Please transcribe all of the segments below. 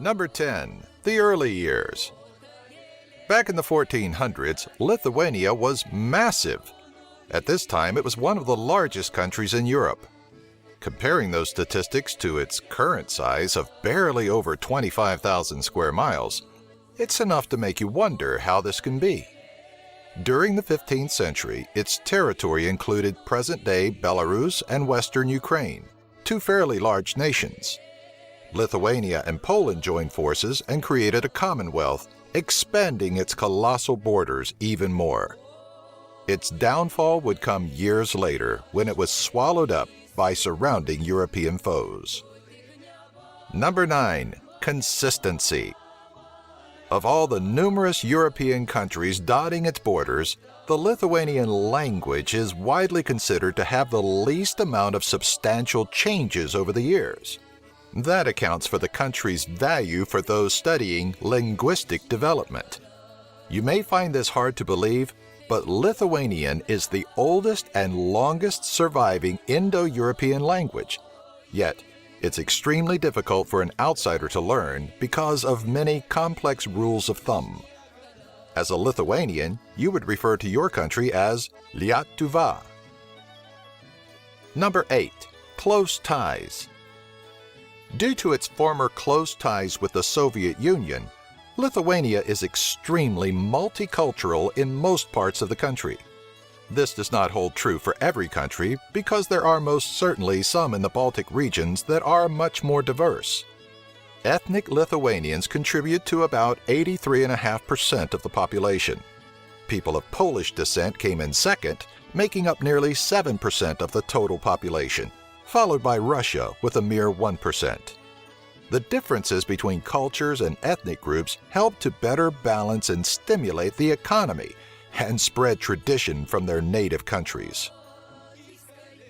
Number 10. The early years. Back in the 1400s, Lithuania was massive. At this time, it was one of the largest countries in Europe. Comparing those statistics to its current size of barely over 25,000 square miles, it's enough to make you wonder how this can be. During the 15th century, its territory included present-day Belarus and western Ukraine, two fairly large nations. Lithuania and Poland joined forces and created a commonwealth, expanding its colossal borders even more. Its downfall would come years later when it was swallowed up by surrounding European foes. Number 9. Consistency. Of all the numerous European countries dotting its borders, the Lithuanian language is widely considered to have the least amount of substantial changes over the years. That accounts for the country's value for those studying linguistic development. You may find this hard to believe, but Lithuanian is the oldest and longest surviving Indo-European language. Yet, it's extremely difficult for an outsider to learn because of many complex rules of thumb. As a Lithuanian, you would refer to your country as Lietuva. Number 8. Close ties. Due to its former close ties with the Soviet Union, Lithuania is extremely multicultural in most parts of the country. This does not hold true for every country because there are most certainly some in the Baltic regions that are much more diverse. Ethnic Lithuanians contribute to about 83.5% of the population. People of Polish descent came in second, making up nearly 7% of the total population, followed by Russia with a mere 1%. The differences between cultures and ethnic groups help to better balance and stimulate the economy and spread tradition from their native countries.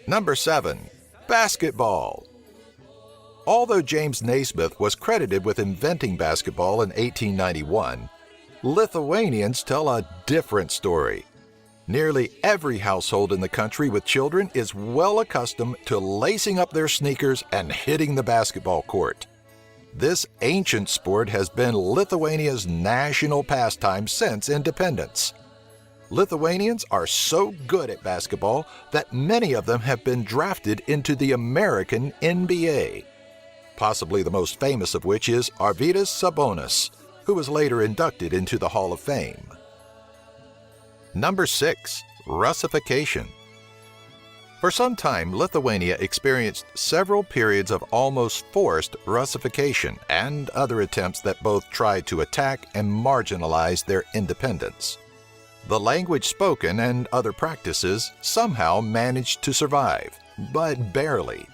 Number 7. Basketball. Although James Naismith was credited with inventing basketball in 1891, Lithuanians tell a different story. Nearly every household in the country with children is well accustomed to lacing up their sneakers and hitting the basketball court. This ancient sport has been Lithuania's national pastime since independence. Lithuanians are so good at basketball that many of them have been drafted into the American NBA. Possibly the most famous of which is Arvydas Sabonis, who was later inducted into the Hall of Fame. Number 6. Russification. For some time, Lithuania experienced several periods of almost forced Russification and other attempts that both tried to attack and marginalize their independence. The language spoken and other practices somehow managed to survive, but barely.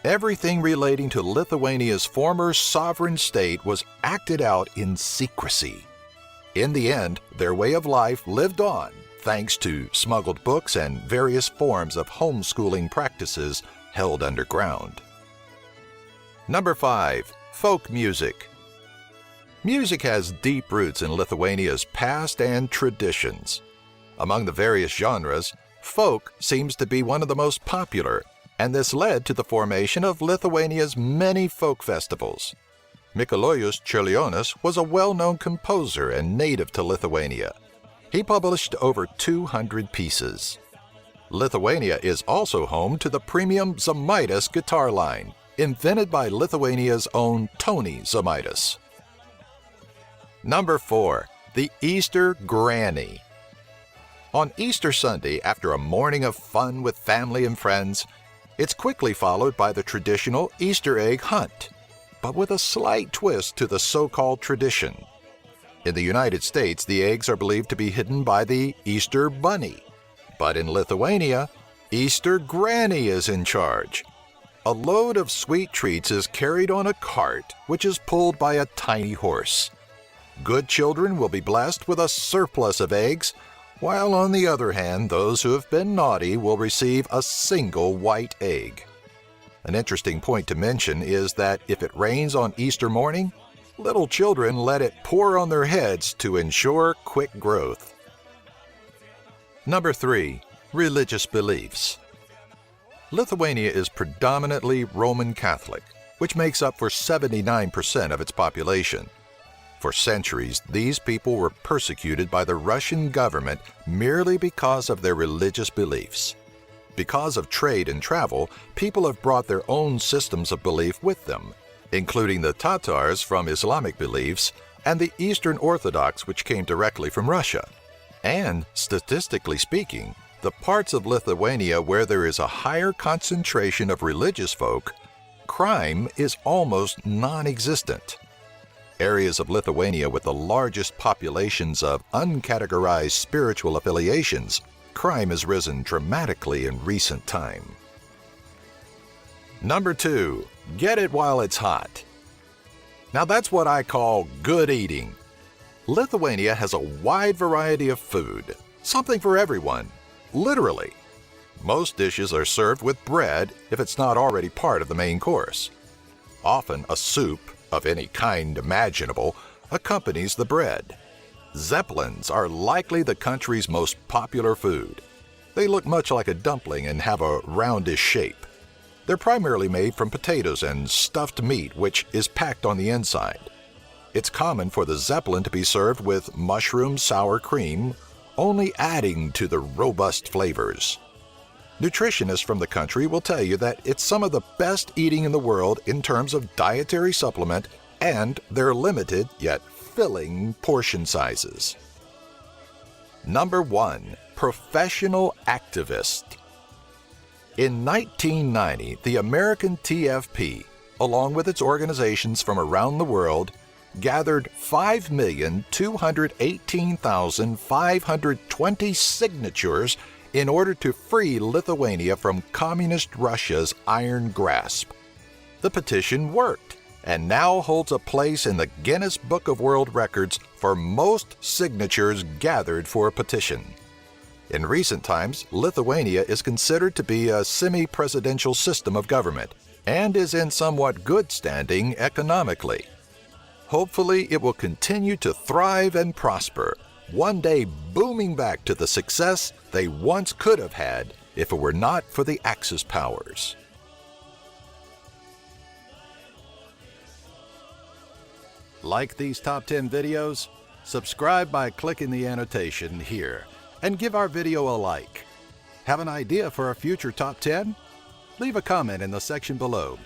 Everything relating to Lithuania's former sovereign state was acted out in secrecy. In the end, their way of life lived on, thanks to smuggled books and various forms of homeschooling practices held underground. Number 5. Folk music. Music has deep roots in Lithuania's past and traditions. Among the various genres, folk seems to be one of the most popular, and this led to the formation of Lithuania's many folk festivals. Mikalojus Čiurlionis was a well-known composer and native to Lithuania. He published over 200 pieces. Lithuania is also home to the premium Zemaitis guitar line, invented by Lithuania's own Tony Zemaitis. Number 4. The Easter Granny. On Easter Sunday, after a morning of fun with family and friends, it's quickly followed by the traditional Easter egg hunt, but with a slight twist to the so-called tradition. In the United States, the eggs are believed to be hidden by the Easter Bunny. But in Lithuania, Easter Granny is in charge. A load of sweet treats is carried on a cart, which is pulled by a tiny horse. Good children will be blessed with a surplus of eggs, while on the other hand, those who have been naughty will receive a single white egg. An interesting point to mention is that if it rains on Easter morning, little children let it pour on their heads to ensure quick growth. Number 3. Religious beliefs. Lithuania is predominantly Roman Catholic, which makes up for 79% of its population. For centuries, these people were persecuted by the Russian government merely because of their religious beliefs. Because of trade and travel, people have brought their own systems of belief with them, including the Tatars from Islamic beliefs and the Eastern Orthodox, which came directly from Russia. And, statistically speaking, the parts of Lithuania where there is a higher concentration of religious folk, crime is almost non-existent. Areas of Lithuania with the largest populations of uncategorized spiritual affiliations, crime has risen dramatically in recent time. Number 2, get it while it's hot. Now that's what I call good eating. Lithuania has a wide variety of food, something for everyone, literally. Most dishes are served with bread if it's not already part of the main course. Often a soup, of any kind imaginable, accompanies the bread. Zeppelins are likely the country's most popular food. They look much like a dumpling and have a roundish shape. They're primarily made from potatoes and stuffed meat, which is packed on the inside. It's common for the zeppelin to be served with mushroom sour cream, only adding to the robust flavors. Nutritionists from the country will tell you that it's some of the best eating in the world in terms of dietary supplement and their limited yet filling portion sizes. Number 1, professional activist. In 1990, the American TFP, along with its organizations from around the world, gathered 5,218,520 signatures in order to free Lithuania from Communist Russia's iron grasp. The petition worked and now holds a place in the Guinness Book of World Records for most signatures gathered for a petition. In recent times, Lithuania is considered to be a semi-presidential system of government and is in somewhat good standing economically. Hopefully, it will continue to thrive and prosper, one day booming back to the success they once could have had if it were not for the Axis powers. Like these top 10 videos? Subscribe by clicking the annotation here and give our video a like. Have an idea for a future top 10? Leave a comment in the section below.